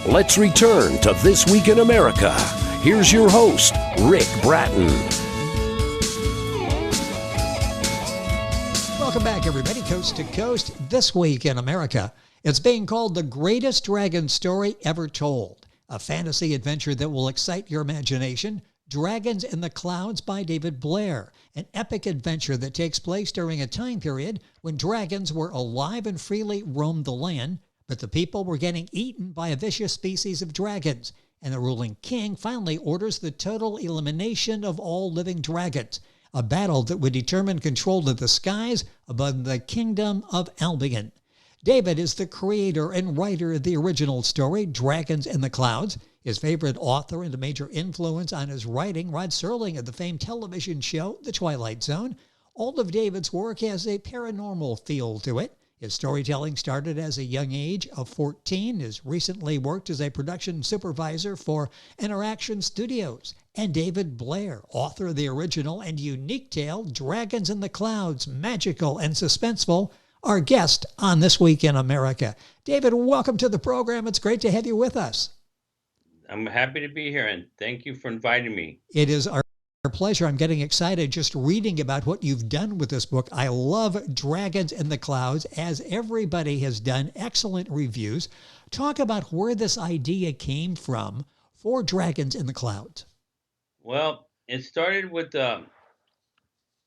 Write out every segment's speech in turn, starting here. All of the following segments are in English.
Let's return to This Week in America. Here's your host, Rick Bratton. Welcome back, everybody, coast to coast. This Week in America. It's being called the greatest dragon story ever told. A fantasy adventure that will excite your imagination. Dragons in the Clouds by David Blair. An epic adventure that takes place during a time period when dragons were alive and freely roamed the land, but the people were getting eaten by a vicious species of dragons, and the ruling king finally orders the total elimination of all living dragons, a battle that would determine control of the skies above the kingdom of Albion. David is the creator and writer of the original story, Dragons in the Clouds. His favorite author and a major influence on his writing, Rod Serling of the famed television show, The Twilight Zone. All of David's work has a paranormal feel to it. His storytelling started as a young age of 14, has recently worked as a production supervisor for Interaction Studios. And David Blair, author of the original and unique tale, Dragons in the Clouds, magical and suspenseful, our guest on This Week in America. David, welcome to the program. It's great to have you with us. I'm happy to be here, and thank you for inviting me. It is our pleasure. I'm getting excited just reading about what you've done with this book. I love Dragons in the Clouds, as everybody has done. Excellent reviews. Talk about where this idea came from for Dragons in the Clouds. Well, it started with,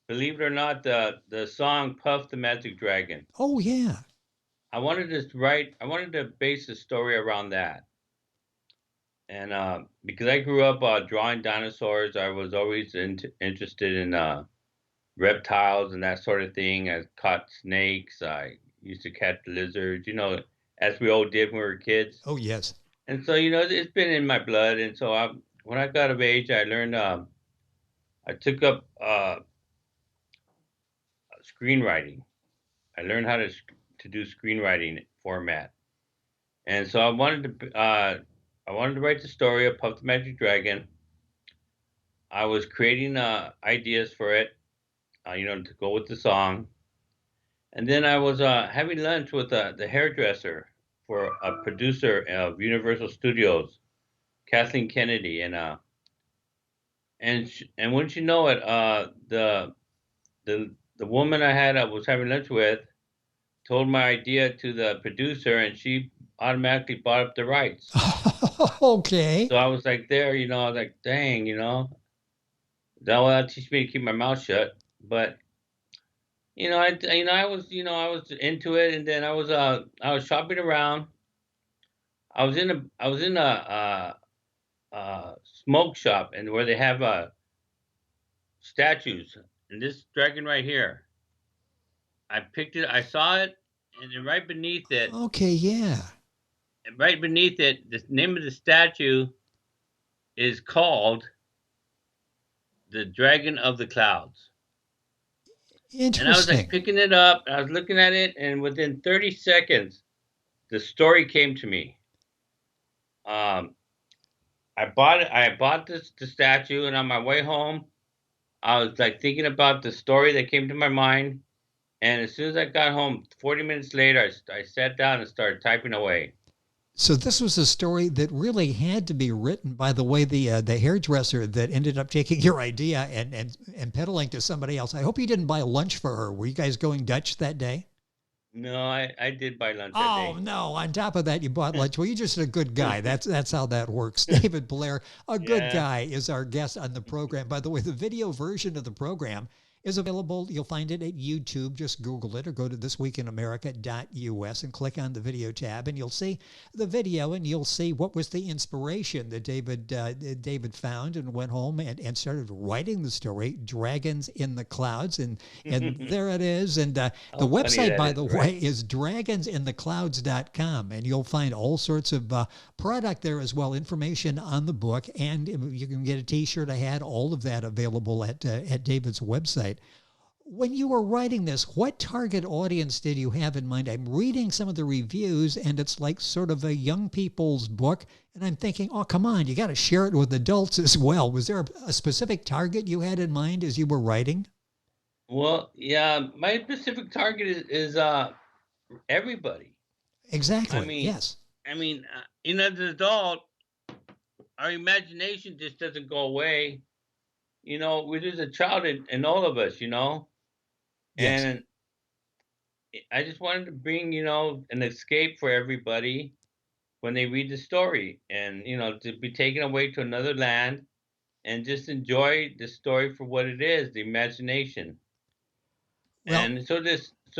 believe it or not, the song Puff the Magic Dragon. Oh, yeah. I wanted to base the story around that. And because I grew up drawing dinosaurs, I was always interested in reptiles and that sort of thing. I caught snakes. I used to catch lizards, as we all did when we were kids. Oh, yes. And so, it's been in my blood. And so when I got of age, I learned, I took up screenwriting. I learned how to do screenwriting format. And so I wanted to write the story of Puff the Magic Dragon. I was creating ideas for it, to go with the song. And then I was having lunch with the hairdresser for a producer of Universal Studios, Kathleen Kennedy. And wouldn't you know it, the woman I was having lunch with told my idea to the producer, and she automatically bought up the rights. Okay. So I was like there, I was like, dang, that'll teach me to keep my mouth shut. But I was into it, and then I was shopping around. I was in a smoke shop, and where they have statues, and this dragon right here, I picked it, I saw it, and then right beneath it. Okay, yeah. And right beneath it, the name of the statue is called the Dragon of the Clouds. Interesting. And I was like picking it up, I was looking at it, and within 30 seconds, the story came to me. I bought the statue, and on my way home, I was like thinking about the story that came to my mind. And as soon as I got home, 40 minutes later, I sat down and started typing away. So this was a story that really had to be written by the way the hairdresser that ended up taking your idea and peddling to somebody else. I hope you didn't buy lunch for her. Were you guys going Dutch that day? No, I did buy lunch that day. Oh, no. On top of that, you bought lunch. Well, you're just a good guy. That's how that works. David Blair, a good guy, is our guest on the program. By the way, the video version of the program is available. You'll find it at YouTube. Just Google it or go to thisweekinamerica.us and click on the video tab, and you'll see the video, and you'll see what was the inspiration that David found and went home and started writing the story, Dragons in the Clouds. And there it is. And the website, by the way, is dragonsintheclouds.com, and you'll find all sorts of product there as well, information on the book, and you can get a t-shirt, a hat, all of that available at David's website. When you were writing this, what target audience did you have in mind? I'm reading some of the reviews, and it's like sort of a young people's book, and I'm thinking, oh, come on, you got to share it with adults as well. Was there a specific target you had in mind as you were writing? Well, yeah, my specific target is everybody. Exactly, I mean, yes. I mean, as an adult, our imagination just doesn't go away. There's a child in all of us, Yes. and I just wanted to bring, an escape for everybody when they read the story, and to be taken away to another land and just enjoy the story for what it is, the imagination. Well, And so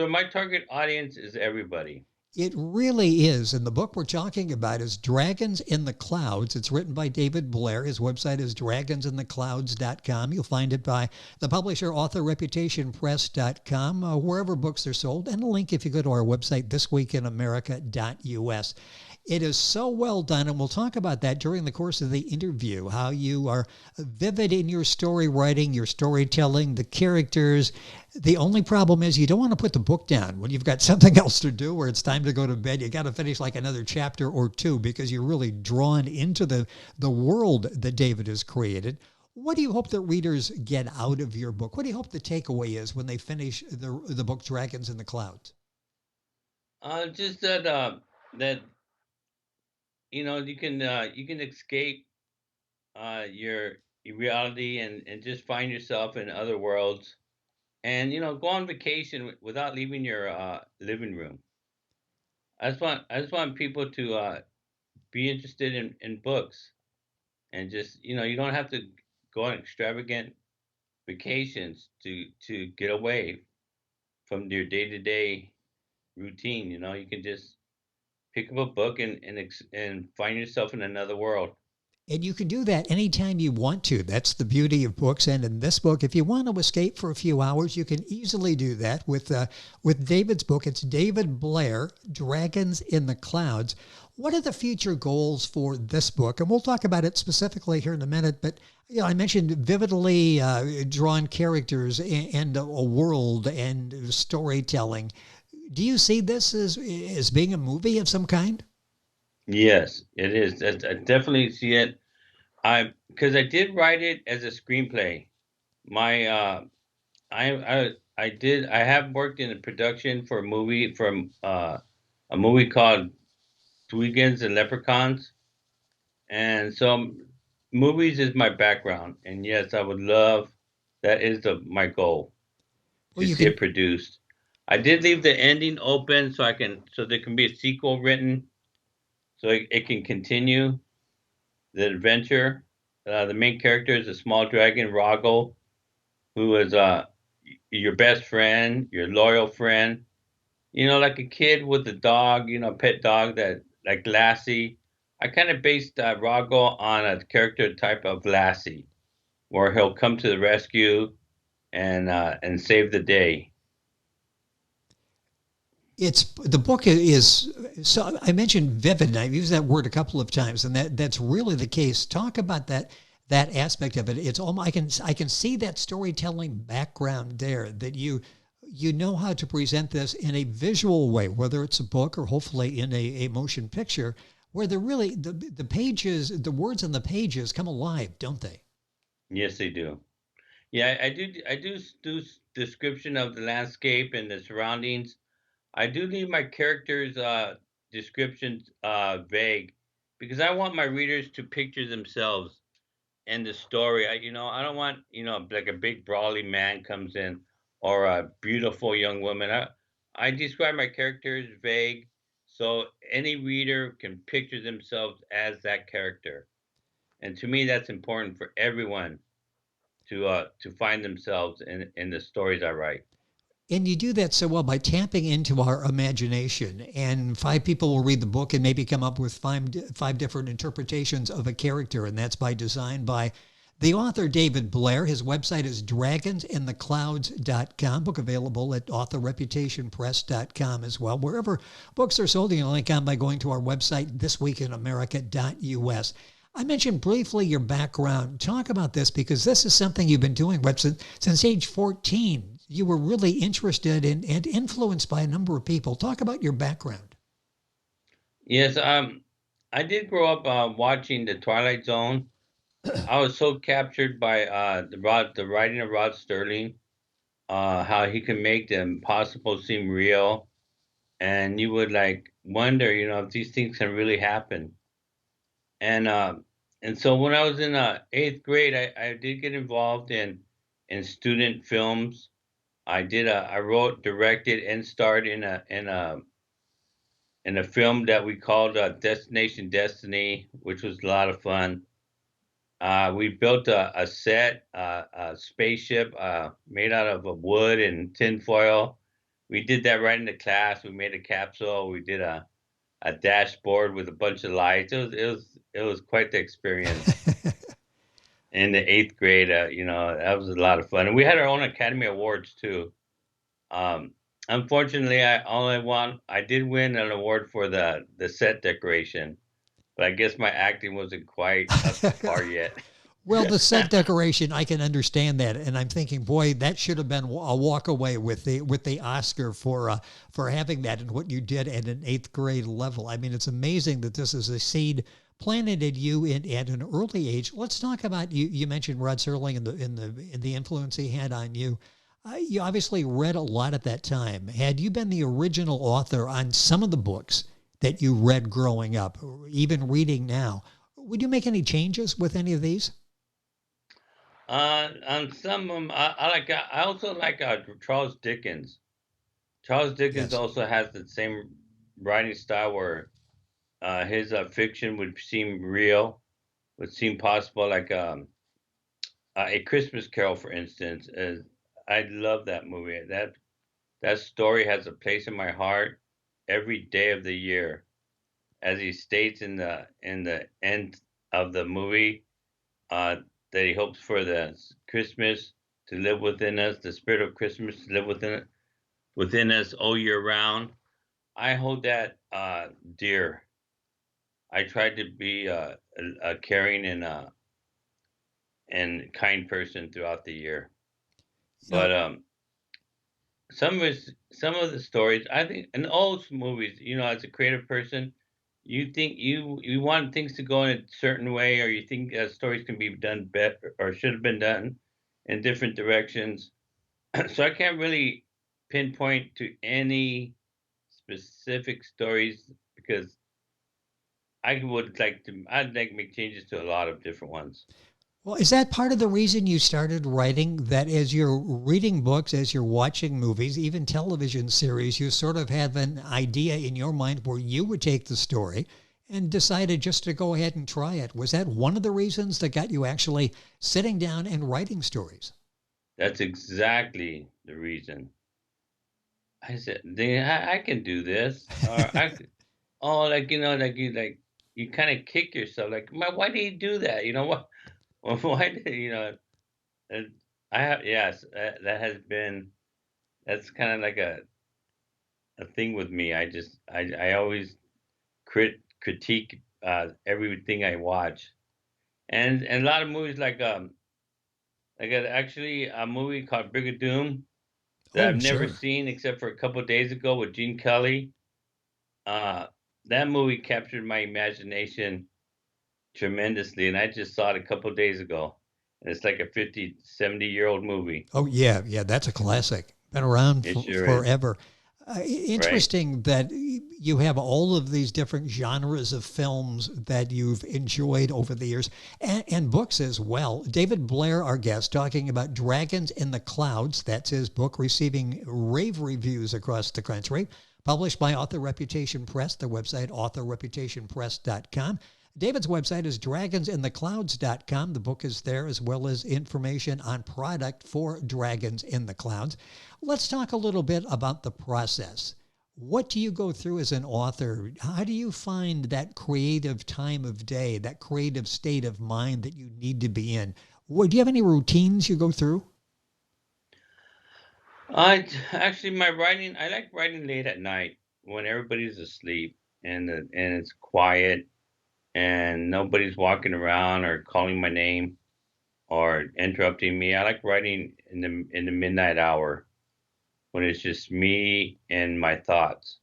my target audience is everybody. it really is. And the book we're talking about is Dragons in the Clouds. It's written by David Blair. His website is dragonsintheclouds.com. You'll find it by the publisher, authorreputationpress.com, wherever books are sold, and a link if you go to our website, thisweekinamerica.us. It is so well done, and we'll talk about that during the course of the interview, how you are vivid in your story writing, your storytelling, the characters. The only problem is you don't want to put the book down when you've got something else to do or it's time to go to bed. You got to finish like another chapter or two because you're really drawn into the world that David has created. What do you hope that readers get out of your book? What do you hope the takeaway is when they finish the book Dragons in the Clouds? Just that you can escape your reality and just find yourself in other worlds, and go on vacation without leaving your living room. I just want people to be interested in books, and just you don't have to go on extravagant vacations to get away from your day-to-day routine. You can just pick up a book and find yourself in another world. And you can do that anytime you want to. That's the beauty of books. And in this book, if you want to escape for a few hours, you can easily do that with David's book. It's David Blair, Dragons in the Clouds. What are the future goals for this book? And we'll talk about it specifically here in a minute. But I mentioned vividly drawn characters and a world and storytelling. Do you see this as being a movie of some kind? Yes, it is. I definitely see it. I Because I did write it as a screenplay. My I have worked in the production for a movie called Tweegans and Leprechauns, and so movies is my background. And yes, I would love, that is my goal, Well, to you see can it produced. I did leave the ending open so there can be a sequel written, so it can continue the adventure. The main character is a small dragon, Roggle, who is your best friend, your loyal friend. Like a kid with a dog, pet dog that like Lassie. I kind of based Roggle on a character type of Lassie, where he'll come to the rescue and save the day. it's the book is so I mentioned vivid and I've used that word a couple of times and that's really the case. Talk about that aspect of it. It's almost I can see that storytelling background there that you know how to present this in a visual way, whether it's a book or hopefully in a motion picture where the pages, the words on the pages come alive, don't they? Yes, they do. Yeah, I do description of the landscape and the surroundings. I do leave my characters' descriptions vague, because I want my readers to picture themselves in the story. I don't want, like a big brawly man comes in, or a beautiful young woman. I describe my characters vague, so any reader can picture themselves as that character. And to me, that's important for everyone to find themselves in the stories I write. And you do that so well by tapping into our imagination. And five people will read the book and maybe come up with five different interpretations of a character. And that's by design by the author, David Blair. His website is dragonsintheclouds.com. Book available at authorreputationpress.com as well. Wherever books are sold, you can link on by going to our website, thisweekinamerica.us. I mentioned briefly your background. Talk about this because this is something you've been doing since age 14. You were really interested in and influenced by a number of people. Talk about your background. Yes, I did grow up watching The Twilight Zone. I was so captured by the writing of Rod Sterling, how he can make the impossible seem real. and you would like wonder, if these things can really happen. And so when I was in eighth grade, I did get involved in student films. I wrote, directed, and starred in a film that we called Destination Destiny, which was a lot of fun. We built a set, a spaceship made out of wood and tinfoil. We did that right in the class. We made a capsule. We did a dashboard with a bunch of lights. It was quite the experience. In the eighth grade, that was a lot of fun, and we had our own Academy Awards too. Um, Unfortunately, I did win an award for the set decoration, but I guess my acting wasn't quite up to par yet. Well, the set decoration, I can understand that, and I'm thinking, boy, that should have been a walk away with the Oscar for having that and what you did at an eighth grade level. I mean, it's amazing that this is a seed planted in you at an early age. Let's talk about you. You mentioned Rod Serling and the influence he had on you. You obviously read a lot at that time. Had you been the original author on some of the books that you read growing up, or even reading now, would you make any changes with any of these? On some of them, I also like Charles Dickens. Charles Dickens Yes. also has the same writing style where his fiction would seem real, would seem possible. Like A Christmas Carol, for instance. I love that movie. That story has a place in my heart every day of the year. As he states in the end of the movie, uh, that he hopes for the Christmas to live within us, the spirit of Christmas to live within us all year round. I hold that dear. I tried to be a caring and kind person throughout the year, You know, but some of the stories, I think, in all movies, as a creative person, you think you want things to go in a certain way, or you think stories can be done better or should have been done in different directions. So I can't really pinpoint to any specific stories because I'd like to make changes to a lot of different ones. well, is that part of the reason you started writing? That as you're reading books, as you're watching movies, even television series, you sort of have an idea in your mind where you would take the story and decided just to go ahead and try it. Was that one of the reasons that got you actually sitting down and writing stories? That's exactly the reason. I said, I can do this, or oh, you kind of kick yourself, like, why did you do that? You know what? Why did And I have, yes, that's kind of like a thing with me. I always critique everything I watch, and a lot of movies actually a movie called Brigadoon that Oh, I've never sure. seen except for a couple of days ago with Gene Kelly. Uh, that movie captured my imagination tremendously, and I just saw it a couple of days ago. And it's like a 50, 70-year-old movie. Oh, yeah, yeah, that's a classic. Been around It sure is, forever. right? Interesting that you have all of these different genres of films that you've enjoyed over the years and books as well. David Blair, our guest, talking about Dragons in the Clouds. That's his book, receiving rave reviews across the country. Published by Author Reputation Press, their website, authorreputationpress.com. David's website is dragonsintheclouds.com. The book is there as well as information on product for Dragons in the Clouds. Let's talk a little bit about the process. What do you go through as an author? How do you find that creative time of day, that creative state of mind that you need to be in? Do you have any routines you go through? My writing. I like writing late at night when everybody's asleep and it's quiet and nobody's walking around or calling my name or interrupting me. I like writing in the midnight hour when it's just me and my thoughts.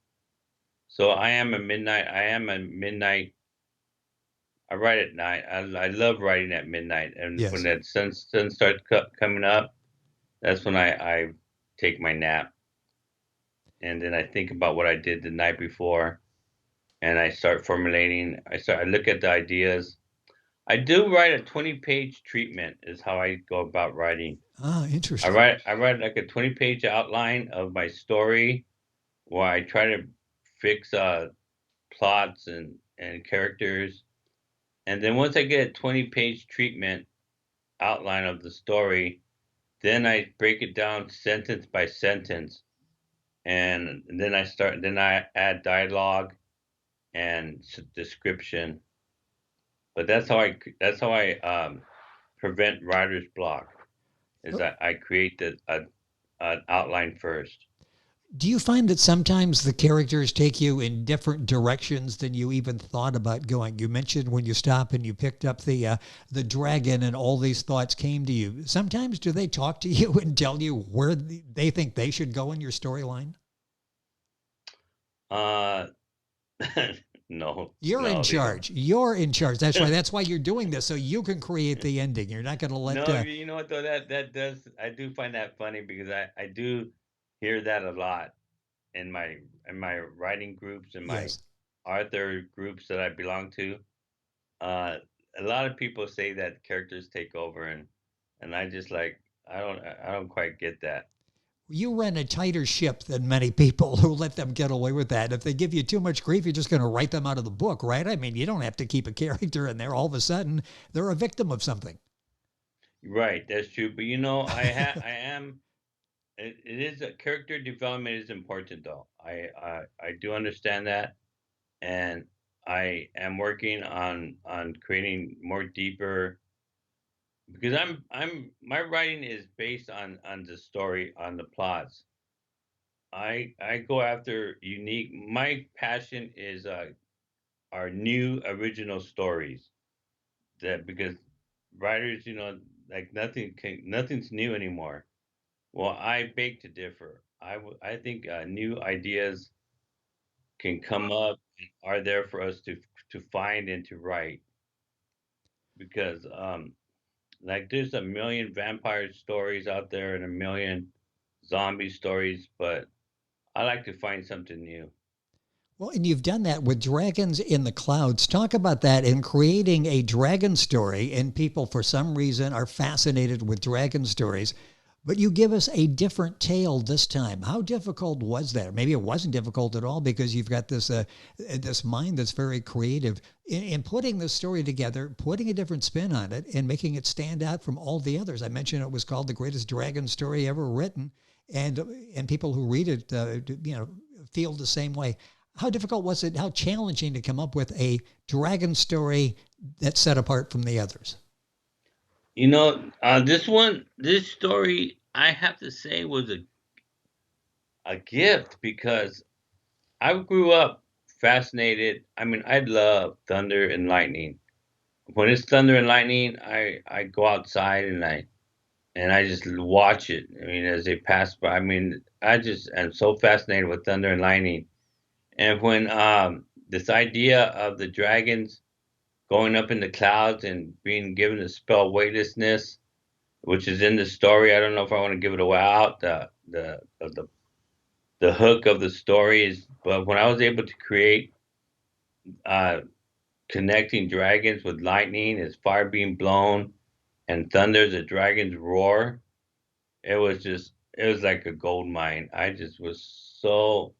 So I am a midnight. I write at night. I love writing at midnight, and when Yes. that sun starts coming up, that's when I take my nap. and then I think about what I did the night before, and I start formulating. I look at the ideas. I do write a 20-page treatment is how I go about writing. Ah, I interesting. write I write like a 20-page outline of my story where I try to fix plots and characters. And then once I get a 20-page treatment outline of the story, then I break it down sentence by sentence, and then I add dialogue and description. But that's how I prevent writer's block. Is Oh, I create an outline first. do you find that sometimes the characters take you in different directions than you even thought about going? You mentioned when you stop and you picked up the dragon, and all these thoughts came to you. Sometimes do they talk to you and tell you where they think they should go in your storyline? Uh, no, You're in no, they don't. charge. You're in charge. That's right. That's why you're doing this, so you can create the ending. You're not going to let. No, you know what though, that does, I do find that funny because I do hear that a lot in my writing groups and my Yes. author groups that I belong to. Uh, a lot of people say that characters take over, and I just like I don't quite get that. You run a tighter ship than many people who let them get away with that. If they give you too much grief, you're just going to write them out of the book, right? I mean, you don't have to keep a character in there. All of a sudden, they're a victim of something. Right, that's true. But you know, I am. It is a character development is important though. I do understand that, and I am working on creating more deeper because I'm my writing is based on the story on the plots. I go after unique. My passion is are new original stories that because writers, you know, like nothing's new anymore. Well, I beg to differ. I think new ideas can come up and are there for us to find and to write because like there's a million vampire stories out there and a million zombie stories, but I like to find something new. Well, and you've done that with Dragons in the Clouds. Talk about that in creating a dragon story. And people, for some reason, are fascinated with dragon stories. But you give us a different tale this time. How difficult was that? Maybe it wasn't difficult at all because you've got this mind that's very creative in putting the story together, putting a different spin on it, and making it stand out from all the others. I mentioned it was called the greatest dragon story ever written, and people who read it, feel the same way. How difficult was it? How challenging to come up with a dragon story that's set apart from the others? You know, this story, I have to say, was a gift because I grew up fascinated. I mean, I love thunder and lightning. When it's thunder and lightning, I go outside and I just watch it. I mean, as they pass by. I mean, I just am so fascinated with thunder and lightning. And when this idea of the dragons going up in the clouds and being given the spell weightlessness, which is in the story, I don't know if I want to give it away out the hook of the story is. But when I was able to create uh, connecting dragons with lightning, as fire being blown, and thunder, the dragons roar. It was like a gold mine. I just was so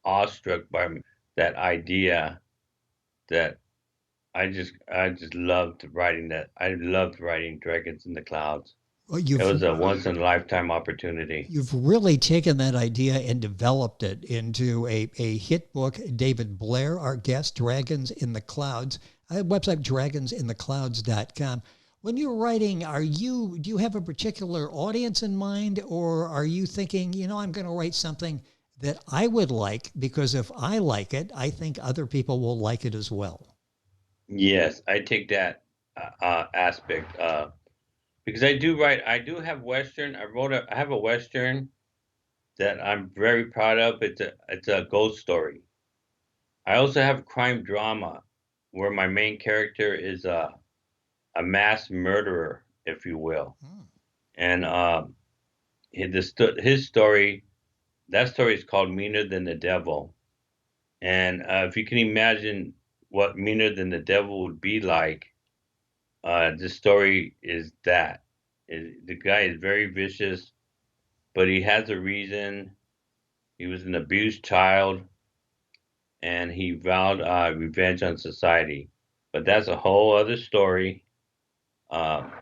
awestruck by that idea that I just loved writing that. I loved writing Dragons in the Clouds. Well, It was a once in a lifetime opportunity. you've really taken that idea and developed it into a hit book. David Blair, our guest, Dragons in the Clouds. Website dragonsintheclouds.com. When you're writing, do you have a particular audience in mind, or are you thinking, I'm going to write something that I would like because if I like it, I think other people will like it as well? Yes, I take that aspect because I do write. I do have Western. I have a Western that I'm very proud of. It's a ghost story. I also have crime drama where my main character is a mass murderer, if you will. Hmm. And his story that story is called Meaner Than the Devil. And if you can imagine what Meaner Than the Devil would be like, this story is that. The guy is very vicious, but he has a reason. He was an abused child, and he vowed revenge on society. But that's a whole other story. Um,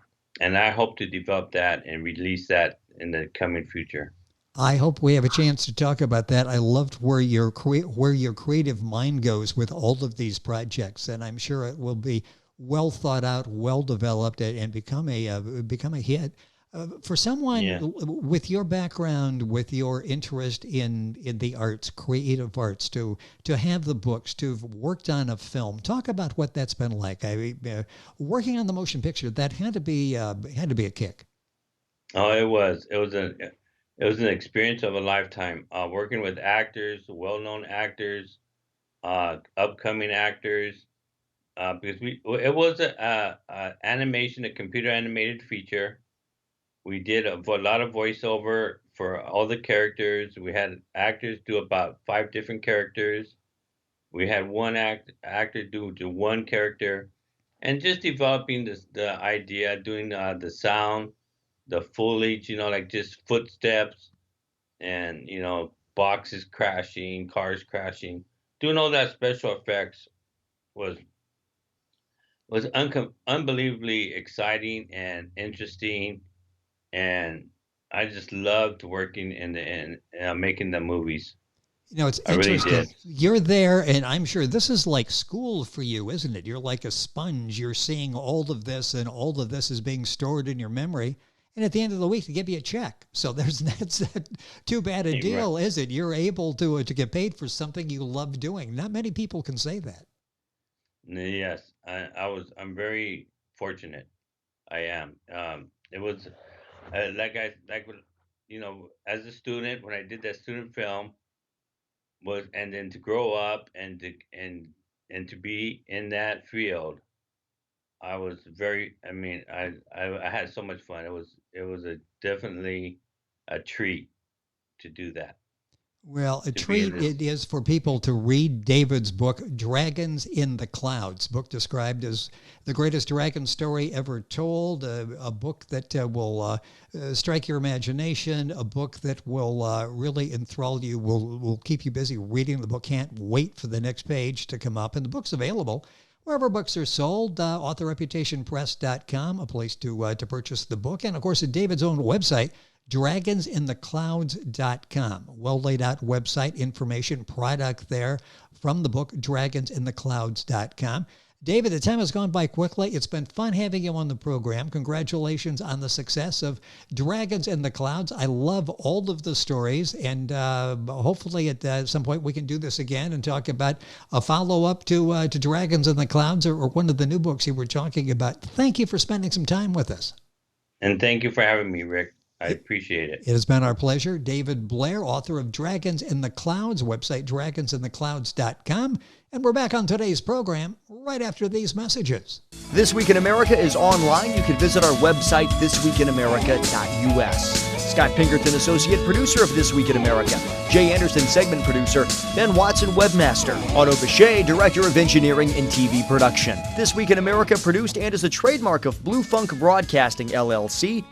and I hope to develop that and release that in the coming future. I hope we have a chance to talk about that. I loved where where your creative mind goes with all of these projects, and I'm sure it will be well thought out, well developed, and become a hit. For someone Yeah. with your background, with your interest in the arts, creative arts, to have the books, to have worked on a film, talk about what that's been like. Working on the motion picture, that had to be a kick. Oh, it was. It was an experience of a lifetime. Working with actors, well-known actors, upcoming actors, because it was a animation, a computer animated feature. We did a lot of voiceover for all the characters. We had actors do about 5 different characters. We had one actor do one character, and just developing the idea, doing the sound, the foliage, like just footsteps and boxes crashing, cars crashing. Doing all that special effects was unbelievably exciting and interesting, and I just loved working in making the movies. It's I really interesting. did. You're there, and I'm sure this is like school for you, isn't it? You're like a sponge. You're seeing all of this, and all of this is being stored in your memory. And at the end of the week, they give you a check. So that's not too bad a Right. deal, is it? You're able to get paid for something you love doing. Not many people can say that. Yes, I'm very fortunate. I am. It was as a student when I did that student film and then to grow up and to be in that field. I was very. I mean, I had so much fun. It was a definitely a treat to do that. Well, a To be in treat this. it is for people to read David's book, Dragons in the Clouds, book described as the greatest dragon story ever told, a book that will strike your imagination, a book that will really enthrall you, will keep you busy reading the book. Can't wait for the next page to come up. And the book's available wherever books are sold, authorreputationpress.com, a place to purchase the book. And, of course, at David's own website, dragonsintheclouds.com. Well laid out website information, product there from the book, dragonsintheclouds.com. David, the time has gone by quickly. It's been fun having you on the program. Congratulations on the success of Dragons in the Clouds. I love all of the stories, and hopefully at some point we can do this again and talk about a follow-up to Dragons in the Clouds or one of the new books you were talking about. Thank you for spending some time with us. And thank you for having me, Rick. I appreciate it. It has been our pleasure. David Blair, author of Dragons in the Clouds, website dragonsintheclouds.com. And we're back on today's program right after these messages. This Week in America is online. You can visit our website, thisweekinamerica.us. Scott Pinkerton, associate producer of This Week in America. Jay Anderson, segment producer. Ben Watson, webmaster. Otto Bechet, director of engineering and TV production. This Week in America produced and is a trademark of Blue Funk Broadcasting, LLC.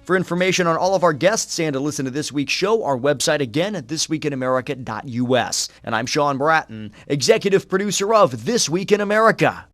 For information on all of our guests and to listen to this week's show, our website again at thisweekinamerica.us. And I'm Sean Bratton, executive producer of This Week in America.